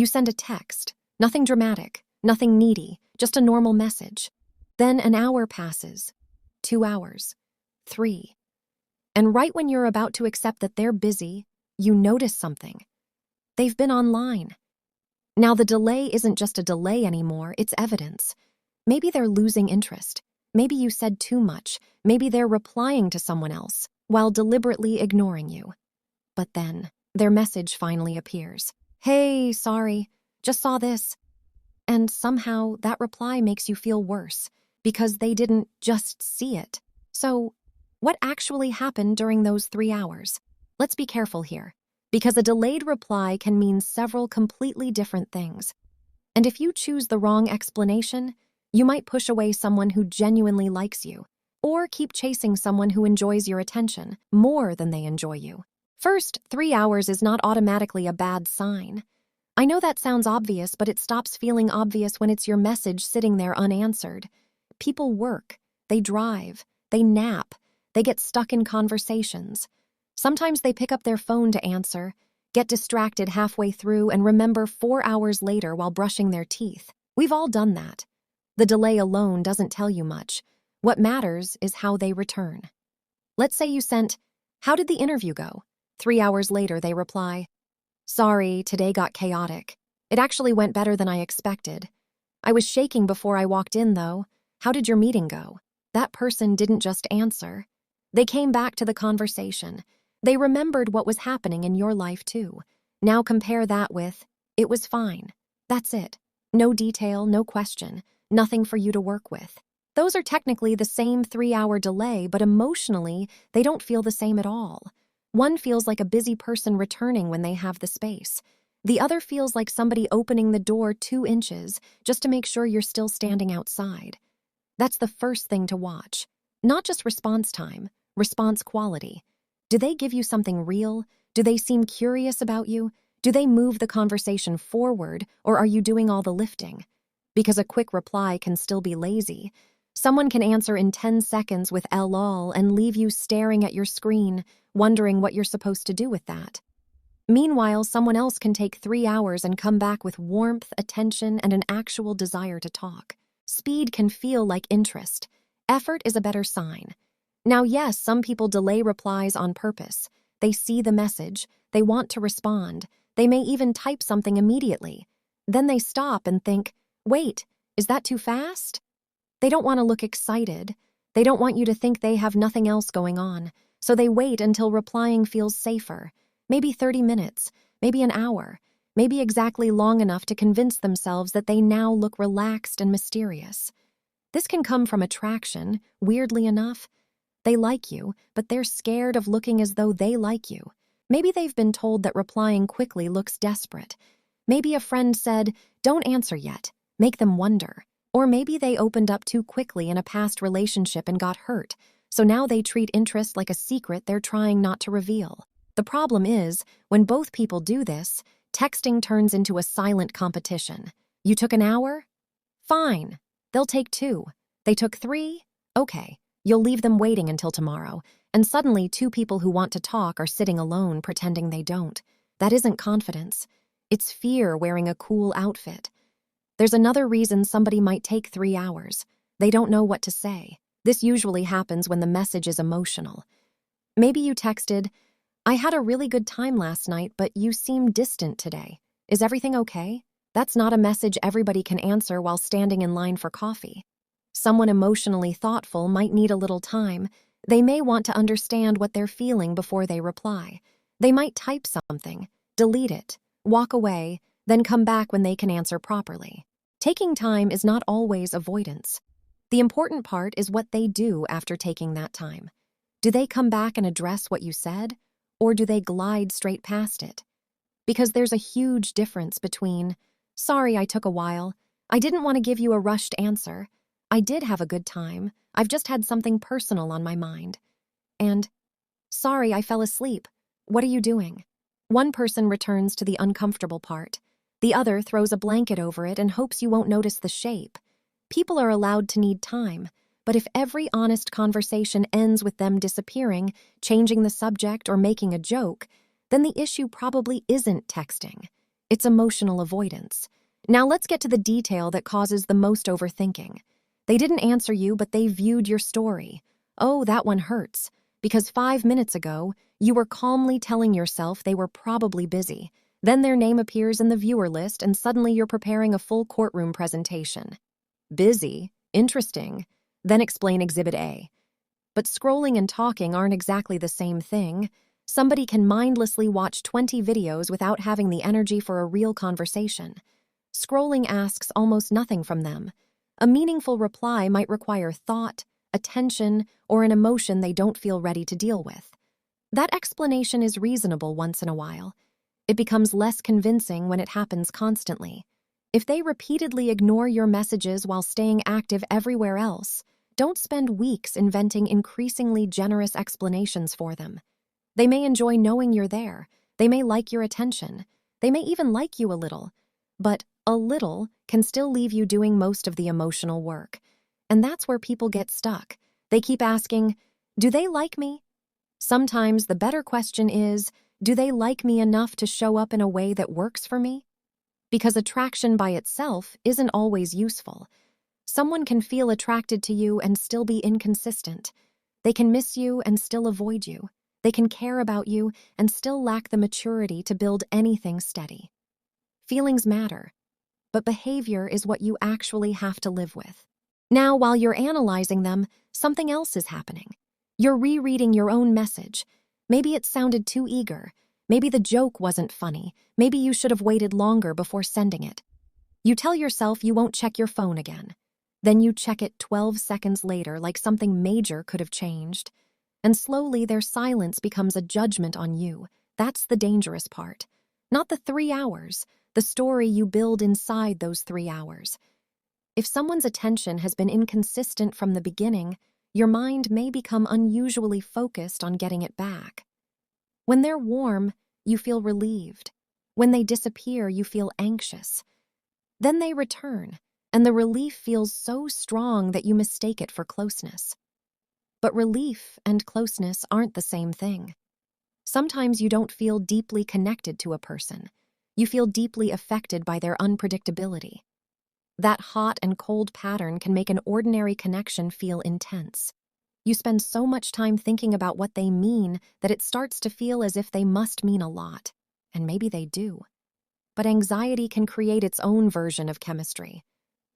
You send a text. Nothing dramatic, nothing needy, just a normal message. Then an hour passes, 2 hours, 3. And right when you're about to accept that they're busy, you notice something. They've been online. Now the delay isn't just a delay anymore, it's evidence. Maybe they're losing interest. Maybe you said too much. Maybe they're replying to someone else while deliberately ignoring you. But then their message finally appears. Hey, sorry, just saw this. And somehow that reply makes you feel worse because they didn't just see it. So, what actually happened during those 3 hours? Let's be careful here, because a delayed reply can mean several completely different things. And if you choose the wrong explanation, you might push away someone who genuinely likes you, or keep chasing someone who enjoys your attention more than they enjoy you. First, 3 hours is not automatically a bad sign. I know that sounds obvious, but it stops feeling obvious when it's your message sitting there unanswered. People work, they drive, they nap, they get stuck in conversations. Sometimes they pick up their phone to answer, get distracted halfway through, and remember 4 hours later while brushing their teeth. We've all done that. The delay alone doesn't tell you much. What matters is how they return. Let's say you sent, "How did the interview go?" 3 hours later, they reply, "Sorry, today got chaotic. It actually went better than I expected. I was shaking before I walked in, though. How did your meeting go?" That person didn't just answer. They came back to the conversation. They remembered what was happening in your life, too. Now compare that with, "It was fine." That's it. No detail, no question, nothing for you to work with. Those are technically the same 3-hour delay, but emotionally, they don't feel the same at all. One feels like a busy person returning when they have the space. The other feels like somebody opening the door 2 inches just to make sure you're still standing outside. That's the first thing to watch. Not just response time, response quality. Do they give you something real? Do they seem curious about you? Do they move the conversation forward, or are you doing all the lifting? Because a quick reply can still be lazy. Someone can answer in 10 seconds with LOL and leave you staring at your screen, wondering what you're supposed to do with that. Meanwhile, someone else can take 3 hours and come back with warmth, attention, and an actual desire to talk. Speed can feel like interest. Effort is a better sign. Now, yes, some people delay replies on purpose. They see the message, they want to respond, they may even type something immediately. Then they stop and think, wait, is that too fast? They don't want to look excited. They don't want you to think they have nothing else going on. So they wait until replying feels safer. Maybe 30 minutes, maybe an hour, maybe exactly long enough to convince themselves that they now look relaxed and mysterious. This can come from attraction, weirdly enough. They like you, but they're scared of looking as though they like you. Maybe they've been told that replying quickly looks desperate. Maybe a friend said, "Don't answer yet, make them wonder." Or maybe they opened up too quickly in a past relationship and got hurt, so now they treat interest like a secret they're trying not to reveal. The problem is, when both people do this, texting turns into a silent competition. You took an hour? Fine. They'll take 2. They took 3? Okay. You'll leave them waiting until tomorrow, and suddenly 2 people who want to talk are sitting alone pretending they don't. That isn't confidence. It's fear wearing a cool outfit. There's another reason somebody might take 3 hours. They don't know what to say. This usually happens when the message is emotional. Maybe you texted, "I had a really good time last night, but you seem distant today. Is everything okay?" That's not a message everybody can answer while standing in line for coffee. Someone emotionally thoughtful might need a little time. They may want to understand what they're feeling before they reply. They might type something, delete it, walk away, then come back when they can answer properly. Taking time is not always avoidance. The important part is what they do after taking that time. Do they come back and address what you said, or do they glide straight past it? Because there's a huge difference between, "Sorry, I took a while. I didn't want to give you a rushed answer. I did have a good time. I've just had something personal on my mind." And, "Sorry, I fell asleep. What are you doing?" One person returns to the uncomfortable part. The other throws a blanket over it and hopes you won't notice the shape. People are allowed to need time, but if every honest conversation ends with them disappearing, changing the subject, or making a joke, then the issue probably isn't texting. It's emotional avoidance. Now let's get to the detail that causes the most overthinking. They didn't answer you, but they viewed your story. Oh, that one hurts. Because 5 minutes ago, you were calmly telling yourself they were probably busy. Then their name appears in the viewer list and suddenly you're preparing a full courtroom presentation. Busy? Interesting. Then explain Exhibit A. But scrolling and talking aren't exactly the same thing. Somebody can mindlessly watch 20 videos without having the energy for a real conversation. Scrolling asks almost nothing from them. A meaningful reply might require thought, attention, or an emotion they don't feel ready to deal with. That explanation is reasonable once in a while. It becomes less convincing when it happens constantly. If they repeatedly ignore your messages while staying active everywhere else, don't spend weeks inventing increasingly generous explanations for them. They may enjoy knowing you're there. They may like your attention. They may even like you a little. But a little can still leave you doing most of the emotional work. And that's where people get stuck. They keep asking, do they like me? Sometimes the better question is, do they like me enough to show up in a way that works for me? Because attraction by itself isn't always useful. Someone can feel attracted to you and still be inconsistent. They can miss you and still avoid you. They can care about you and still lack the maturity to build anything steady. Feelings matter, but behavior is what you actually have to live with. Now, while you're analyzing them, something else is happening. You're rereading your own message. Maybe it sounded too eager. Maybe the joke wasn't funny. Maybe you should have waited longer before sending it. You tell yourself you won't check your phone again. Then you check it 12 seconds later like something major could have changed. And slowly their silence becomes a judgment on you. That's the dangerous part. Not the 3 hours, the story you build inside those 3 hours. If someone's attention has been inconsistent from the beginning, your mind may become unusually focused on getting it back. When they're warm, you feel relieved. When they disappear, you feel anxious. Then they return, and the relief feels so strong that you mistake it for closeness. But relief and closeness aren't the same thing. Sometimes you don't feel deeply connected to a person. You feel deeply affected by their unpredictability. That hot and cold pattern can make an ordinary connection feel intense. You spend so much time thinking about what they mean that it starts to feel as if they must mean a lot. And maybe they do. But anxiety can create its own version of chemistry.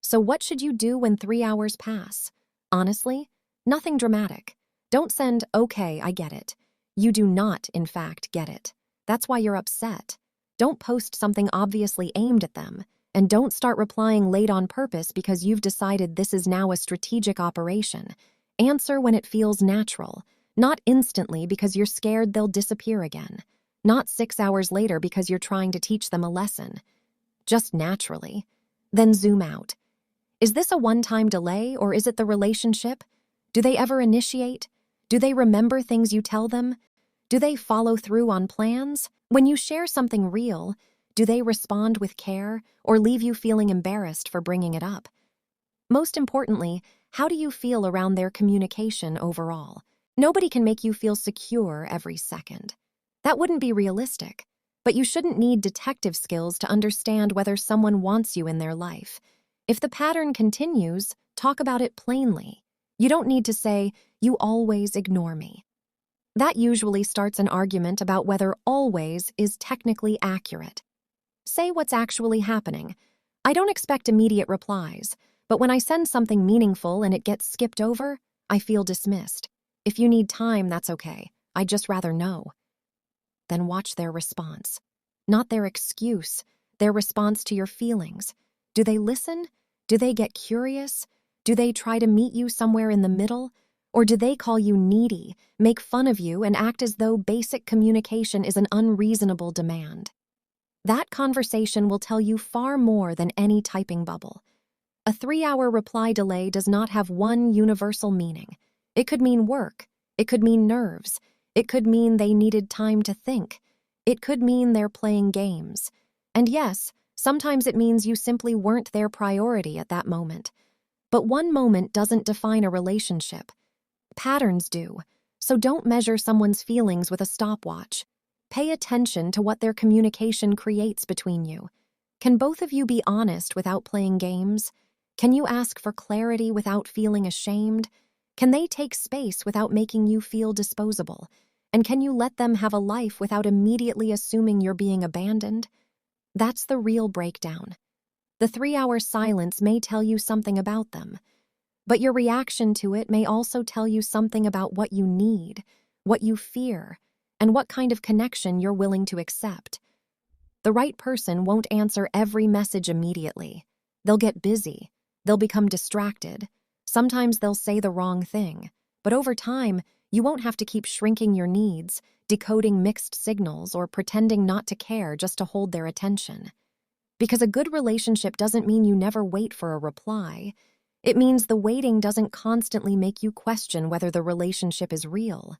So what should you do when 3 hours pass? Honestly, nothing dramatic. Don't send, okay, I get it. You do not, in fact, get it. That's why you're upset. Don't post something obviously aimed at them. And don't start replying late on purpose because you've decided this is now a strategic operation. Answer when it feels natural, not instantly because you're scared they'll disappear again. Not 6 hours later because you're trying to teach them a lesson. Just naturally. Then zoom out. Is this a one-time delay or is it the relationship? Do they ever initiate? Do they remember things you tell them? Do they follow through on plans? When you share something real, do they respond with care or leave you feeling embarrassed for bringing it up? Most importantly, how do you feel around their communication overall? Nobody can make you feel secure every second. That wouldn't be realistic, but you shouldn't need detective skills to understand whether someone wants you in their life. If the pattern continues, talk about it plainly. You don't need to say, you always ignore me. That usually starts an argument about whether always is technically accurate. Say what's actually happening. I don't expect immediate replies, but when I send something meaningful and it gets skipped over, I feel dismissed. If you need time, that's okay. I'd just rather know. Then watch their response. Not their excuse, their response to your feelings. Do they listen? Do they get curious? Do they try to meet you somewhere in the middle? Or do they call you needy, make fun of you, and act as though basic communication is an unreasonable demand? That conversation will tell you far more than any typing bubble. A 3-hour reply delay does not have one universal meaning. It could mean work. It could mean nerves. It could mean they needed time to think. It could mean they're playing games. And yes, sometimes it means you simply weren't their priority at that moment. But one moment doesn't define a relationship. Patterns do. So don't measure someone's feelings with a stopwatch. Pay attention to what their communication creates between you. Can both of you be honest without playing games? Can you ask for clarity without feeling ashamed? Can they take space without making you feel disposable? And can you let them have a life without immediately assuming you're being abandoned? That's the real breakdown. The 3-hour silence may tell you something about them, but your reaction to it may also tell you something about what you need, what you fear, and what kind of connection you're willing to accept. The right person won't answer every message immediately. They'll get busy. They'll become distracted. Sometimes they'll say the wrong thing. But over time, you won't have to keep shrinking your needs, decoding mixed signals, or pretending not to care just to hold their attention. Because a good relationship doesn't mean you never wait for a reply. It means the waiting doesn't constantly make you question whether the relationship is real.